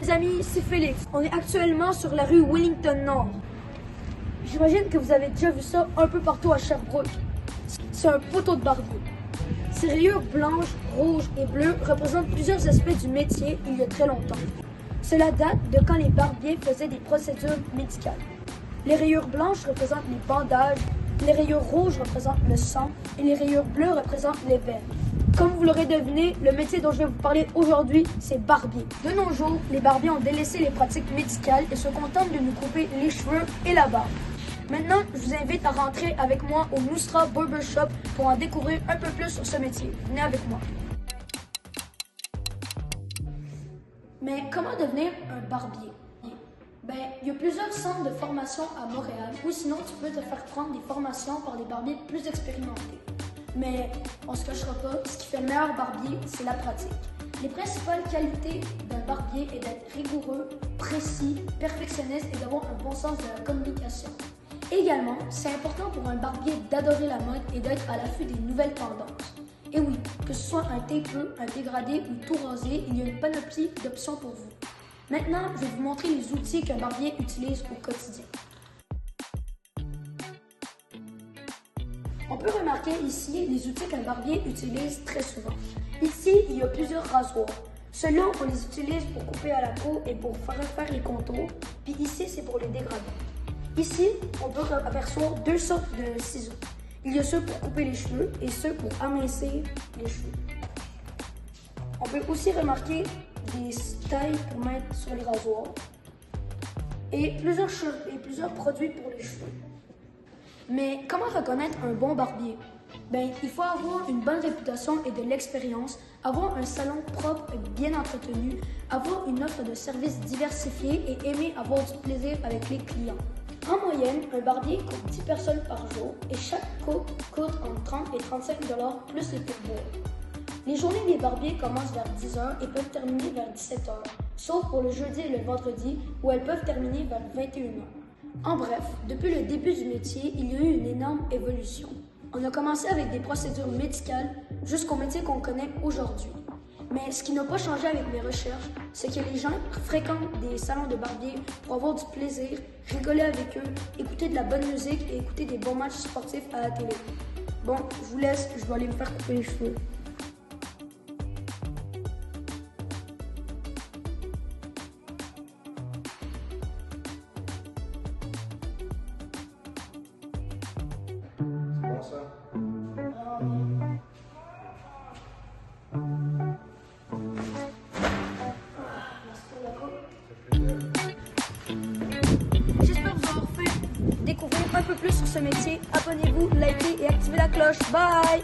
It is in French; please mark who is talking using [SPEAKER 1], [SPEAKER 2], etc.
[SPEAKER 1] les amis, c'est Félix. On est actuellement sur la rue Wellington Nord. J'imagine que vous avez déjà vu ça un peu partout à Sherbrooke. C'est un poteau de barbier. Ces rayures blanches, rouges et bleues représentent plusieurs aspects du métier il y a très longtemps. Cela date de quand les barbiers faisaient des procédures médicales. Les rayures blanches représentent les bandages, les rayures rouges représentent le sang et les rayures bleues représentent les veines. Comme vous l'aurez deviné, le métier dont je vais vous parler aujourd'hui, c'est barbier. De nos jours, les barbiers ont délaissé les pratiques médicales et se contentent de nous couper les cheveux et la barbe. Maintenant, je vous invite à rentrer avec moi au Noustra Barbershop pour en découvrir un peu plus sur ce métier. Venez avec moi. Mais comment devenir un barbier? Il y a plusieurs centres de formation à Montréal, ou sinon tu peux te faire prendre des formations par des barbiers plus expérimentés. Mais on se cachera pas, ce qui fait le meilleur barbier, c'est la pratique. Les principales qualités d'un barbier est d'être rigoureux, précis, perfectionniste et d'avoir un bon sens de la communication. Également, c'est important pour un barbier d'adorer la mode et d'être à l'affût des nouvelles tendances. Et oui, que ce soit un tapeux, un dégradé ou tout rasé, il y a une panoplie d'options pour vous. Maintenant, je vais vous montrer les outils qu'un barbier utilise au quotidien. On peut remarquer ici les outils qu'un barbier utilise très souvent. Ici, il y a plusieurs rasoirs. Ceux-là, on les utilise pour couper à la peau et pour refaire les contours. Puis ici, c'est pour les dégrader. Ici, on peut apercevoir deux sortes de ciseaux. Il y a ceux pour couper les cheveux et ceux pour amincir les cheveux. On peut aussi remarquer des tailles pour mettre sur les rasoirs et plusieurs produits pour les cheveux. Mais comment reconnaître un bon barbier? Il faut avoir une bonne réputation et de l'expérience, avoir un salon propre et bien entretenu, avoir une offre de services diversifiée et aimer avoir du plaisir avec les clients. En moyenne, un barbier coûte 10 personnes par jour et chaque coupe coûte entre 30 et 35 $ plus les pourboires. Les journées des barbiers commencent vers 10 h et peuvent terminer vers 17 h, sauf pour le jeudi et le vendredi où elles peuvent terminer vers 21 h. En bref, depuis le début du métier, il y a eu une énorme évolution. On a commencé avec des procédures médicales jusqu'au métier qu'on connaît aujourd'hui. Mais ce qui n'a pas changé avec mes recherches, c'est que les gens fréquentent des salons de barbier pour avoir du plaisir, rigoler avec eux, écouter de la bonne musique et écouter des bons matchs sportifs à la télé. Bon, je vous laisse, je vais aller me faire couper les cheveux. J'espère vous avoir fait découvrir un peu plus sur ce métier. Abonnez-vous, likez et activez la cloche. Bye!